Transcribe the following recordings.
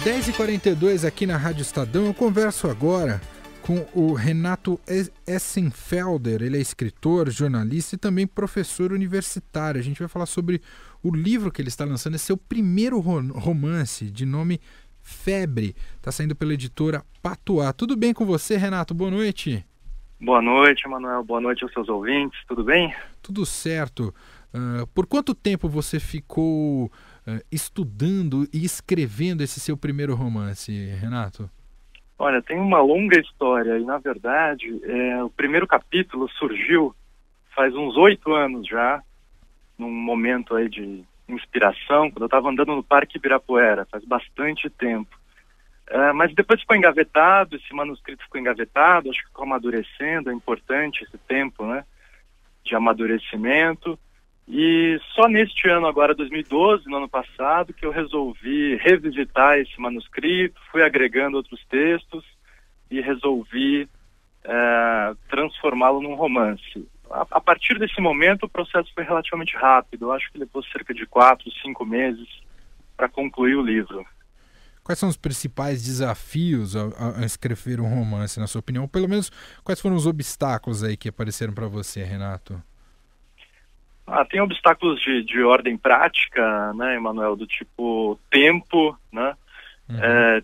10h42 aqui na Rádio Estadão. Eu converso agora com o Renato Essenfelder. Ele é escritor, jornalista e também professor universitário. A gente vai falar sobre o livro que ele está lançando. Esse é o primeiro romance, de nome Febre. Está saindo pela editora Patuá. Tudo bem com você, Renato? Boa noite. Boa noite, Manuel. Boa noite aos seus ouvintes. Tudo bem? Tudo certo. Por quanto tempo você ficou estudando e escrevendo esse seu primeiro romance, Renato? Olha, tem uma longa história e, na verdade, o primeiro capítulo surgiu faz uns 8 anos já, num momento aí de inspiração, quando eu estava andando no Parque Ibirapuera, faz bastante tempo. Mas depois ficou engavetado, esse manuscrito ficou engavetado, acho que ficou amadurecendo, é importante esse tempo, né, de amadurecimento. E só neste ano agora, 2012, no ano passado, que eu resolvi revisitar esse manuscrito, fui agregando outros textos e resolvi transformá-lo num romance. A partir desse momento o processo foi relativamente rápido, eu acho que levou cerca de 4, 5 meses para concluir o livro. Quais são os principais desafios a escrever um romance, na sua opinião? Ou pelo menos, quais foram os obstáculos aí que apareceram para você, Renato? Tem obstáculos de ordem prática, né, Emanuel, do tipo tempo, né?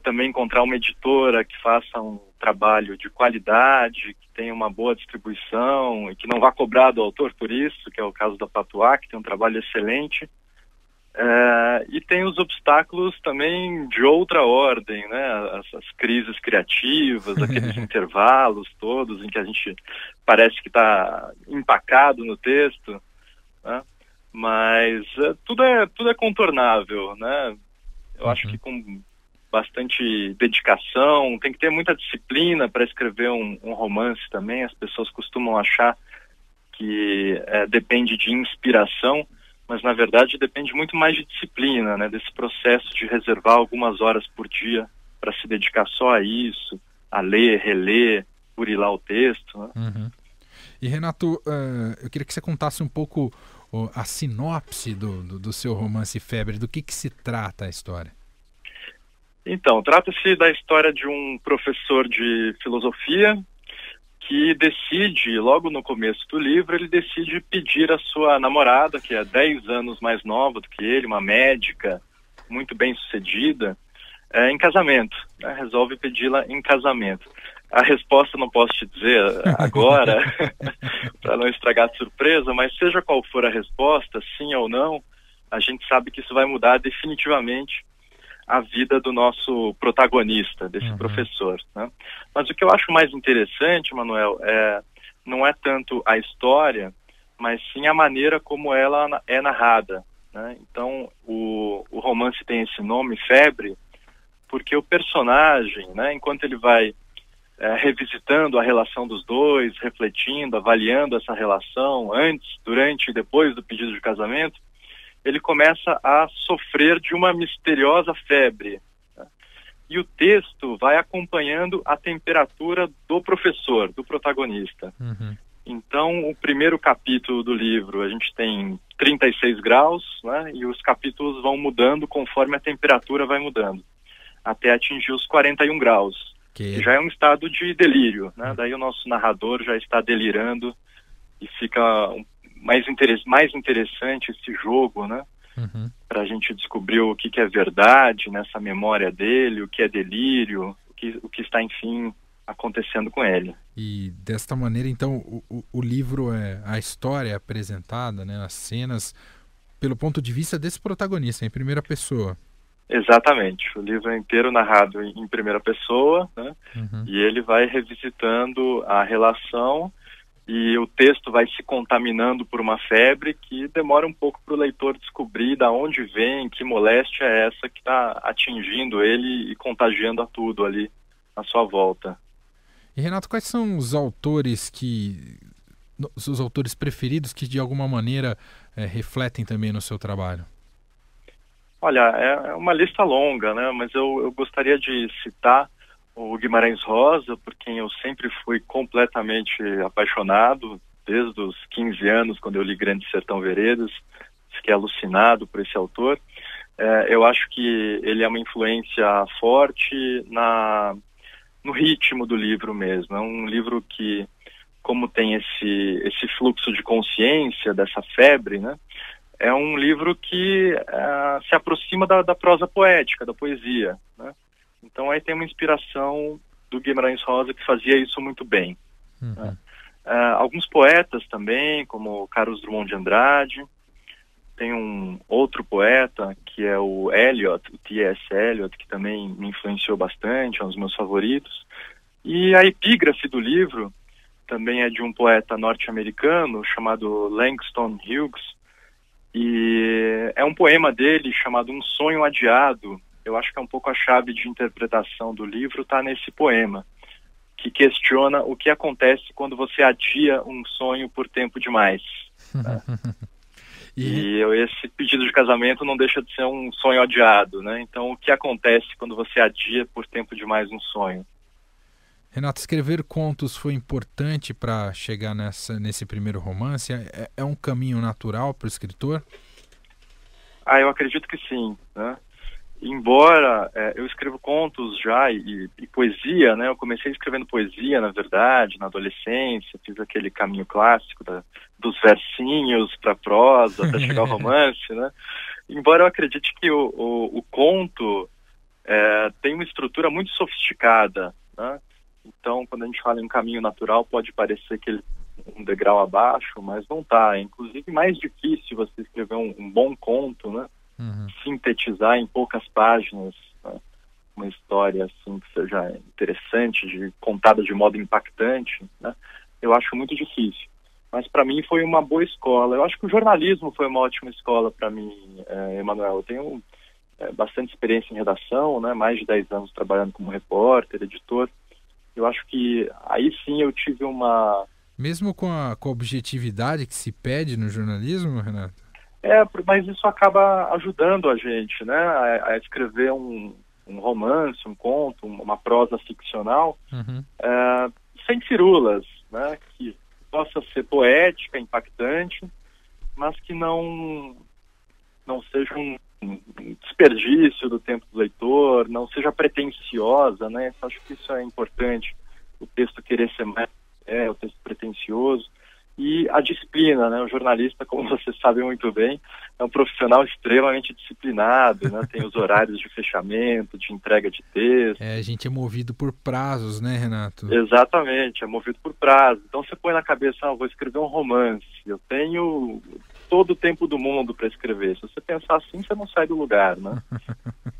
Também encontrar uma editora que faça um trabalho de qualidade, que tenha uma boa distribuição e que não vá cobrar do autor por isso, que é o caso da Patuá, que tem um trabalho excelente. E tem os obstáculos também de outra ordem, né? As crises criativas, aqueles intervalos todos em que a gente parece que está empacado no texto, né? Mas tudo é contornável, né? Eu acho que com bastante dedicação, tem que ter muita disciplina para escrever um romance também. As pessoas costumam achar que depende de inspiração, mas na verdade depende muito mais de disciplina, né? Desse processo de reservar algumas horas por dia para se dedicar só a isso, a ler, reler, burilar o texto, né? E Renato, eu queria que você contasse um pouco a sinopse do seu romance Febre, do que se trata a história. Então, trata-se da história de um professor de filosofia que decide, logo no começo do livro, ele decide pedir a sua namorada, que é 10 anos mais nova do que ele, uma médica muito bem sucedida, em casamento, né? Resolve pedi-la em casamento. A resposta não posso te dizer agora, para não estragar a surpresa, mas seja qual for a resposta, sim ou não, a gente sabe que isso vai mudar definitivamente a vida do nosso protagonista, desse professor, né? Mas o que eu acho mais interessante, Manuel, não é tanto a história, mas sim a maneira como ela é narrada, né? Então, o romance tem esse nome, Febre, porque o personagem, né, enquanto ele vai revisitando a relação dos dois, refletindo, avaliando essa relação antes, durante e depois do pedido de casamento, ele começa a sofrer de uma misteriosa febre, né? E o texto vai acompanhando a temperatura do professor, do protagonista. Então, o primeiro capítulo do livro, a gente tem 36 graus, né? E os capítulos vão mudando conforme a temperatura vai mudando, até atingir os 41 graus. Que já é um estado de delírio, né? Daí o nosso narrador já está delirando e fica mais interessante esse jogo, né? Para a gente descobrir o que é verdade nessa memória dele, o que é delírio, o que está, enfim, acontecendo com ele. E desta maneira, então, o livro a história é apresentada, né? As cenas, pelo ponto de vista desse protagonista, em primeira pessoa. Exatamente, o livro é inteiro narrado em primeira pessoa, né? E ele vai revisitando a relação e o texto vai se contaminando por uma febre que demora um pouco para o leitor descobrir de onde vem, que moléstia é essa que está atingindo ele e contagiando a tudo ali à sua volta. E Renato, quais são os autores preferidos que de alguma maneira refletem também no seu trabalho? Olha, é uma lista longa, né? Mas eu gostaria de citar o Guimarães Rosa, por quem eu sempre fui completamente apaixonado, desde os 15 anos, quando eu li Grande Sertão Veredas, fiquei alucinado por esse autor. Eu acho que ele é uma influência forte no ritmo do livro mesmo. É um livro que, como tem esse fluxo de consciência, dessa febre, né? É um livro que se aproxima da prosa poética, da poesia, né? Então aí tem uma inspiração do Guimarães Rosa, que fazia isso muito bem. Né? Alguns poetas também, como Carlos Drummond de Andrade. Tem um outro poeta, que é o Eliot, o T.S. Eliot, que também me influenciou bastante, é um dos meus favoritos. E a epígrafe do livro também é de um poeta norte-americano chamado Langston Hughes, e é um poema dele chamado Um Sonho Adiado. Eu acho que é um pouco a chave de interpretação do livro, está nesse poema, que questiona o que acontece quando você adia um sonho por tempo demais. Né? E esse pedido de casamento não deixa de ser um sonho adiado, né? Então, o que acontece quando você adia por tempo demais um sonho? Renato, escrever contos foi importante para chegar nesse primeiro romance? É um caminho natural para o escritor? Eu acredito que sim, né? Embora eu escrevo contos já e poesia, né? Eu comecei escrevendo poesia, na verdade, na adolescência, fiz aquele caminho clássico dos versinhos para prosa, até chegar ao romance, né? Embora eu acredite que o conto tem uma estrutura muito sofisticada, né? Então, quando a gente fala em um caminho natural, pode parecer que ele é um degrau abaixo, mas não está. É, inclusive, mais difícil você escrever um bom conto, né? Sintetizar em poucas páginas, né? Uma história assim que seja interessante, contada de modo impactante, né? Eu acho muito difícil. Mas para mim foi uma boa escola. Eu acho que o jornalismo foi uma ótima escola para mim, Emanuel. Eu tenho bastante experiência em redação, né? Mais de 10 anos trabalhando como repórter, editor. Eu acho que aí sim eu tive uma... Mesmo com a objetividade que se pede no jornalismo, Renato? Mas isso acaba ajudando a gente, né? A escrever um romance, um conto, uma prosa ficcional, sem firulas, né? Que possa ser poética, impactante, mas que não seja um desperdício do tempo do leitor, não seja pretensiosa, né? Eu acho que isso é importante, o texto querer ser mais, o texto pretensioso. E a disciplina, né? O jornalista, como você sabe muito bem, é um profissional extremamente disciplinado, né? Tem os horários de fechamento, de entrega de texto. A gente é movido por prazos, né, Renato? Exatamente, é movido por prazos. Então você põe na cabeça, vou escrever um romance, eu tenho todo o tempo do mundo para escrever. Se você pensar assim, você não sai do lugar, né?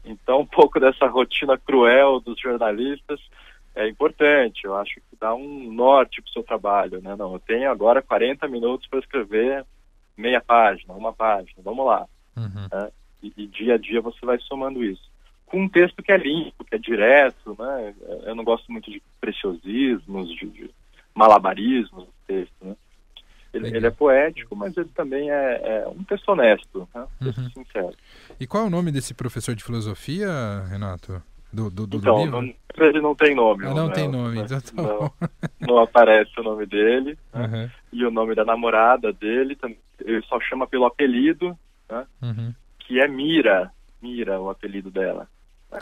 Então, um pouco dessa rotina cruel dos jornalistas é importante. Eu acho que dá um norte para o seu trabalho, né? Não, eu tenho agora 40 minutos para escrever meia página, uma página, vamos lá. Né? E dia a dia você vai somando isso. Com um texto que é limpo, que é direto, né? Eu não gosto muito de preciosismos, de malabarismos do texto, né? Ele é poético, mas ele também é um texto honesto, né? Texto sincero. E qual é o nome desse professor de filosofia, Renato? Do então, livro? Ele não tem nome. Não tem nome, então tá bom. Não aparece o nome dele, né? E o nome da namorada dele, ele só chama pelo apelido, né? Que é Mira, o apelido dela. Né?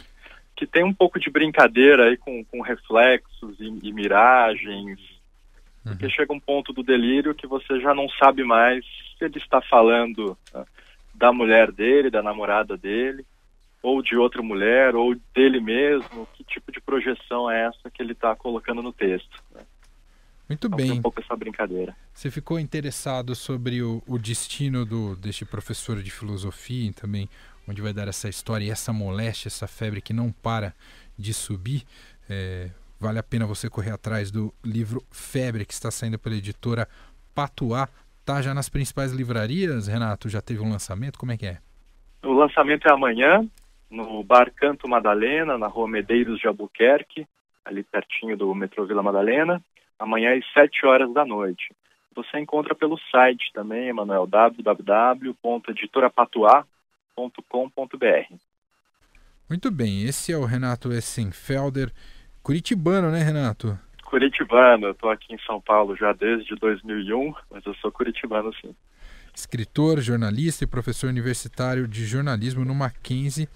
Que tem um pouco de brincadeira aí com reflexos e miragens, porque chega um ponto do delírio que você já não sabe mais se ele está falando, né, da mulher dele, da namorada dele, ou de outra mulher, ou dele mesmo. Que tipo de projeção é essa que ele está colocando no texto? Né? Muito então, bem. tem um pouco essa brincadeira. Você ficou interessado sobre o destino deste professor de filosofia e também onde vai dar essa história e essa moléstia, essa febre que não para de subir. Vale a pena você correr atrás do livro Febre, que está saindo pela editora Patuá. Tá já nas principais livrarias, Renato? Já teve um lançamento? Como é que é? O lançamento é amanhã, no Bar Canto Madalena, na Rua Medeiros de Albuquerque, ali pertinho do metrô Vila Madalena, amanhã às 7 horas da noite. Você encontra pelo site também, Emanuel, www.editorapatuá.com.br. Muito bem, esse é o Renato Essenfelder, curitibano, né, Renato? Curitibano, eu estou aqui em São Paulo já desde 2001, mas eu sou curitibano, sim. escritor, jornalista e professor universitário de jornalismo no Mackenzie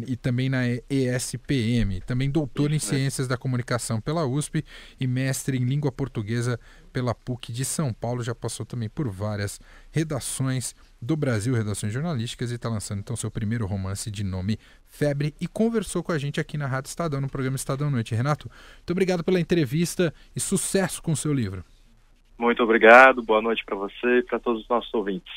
e também na ESPM. Também doutor em Ciências da Comunicação pela USP e mestre em Língua Portuguesa pela PUC de São Paulo. Já passou também por várias redações do Brasil, redações jornalísticas, e está lançando então seu primeiro romance de nome Febre, e conversou com a gente aqui na Rádio Estadão, no programa Estadão Noite. Renato, muito obrigado pela entrevista e sucesso com o seu livro. Muito obrigado, boa noite para você e para todos os nossos ouvintes.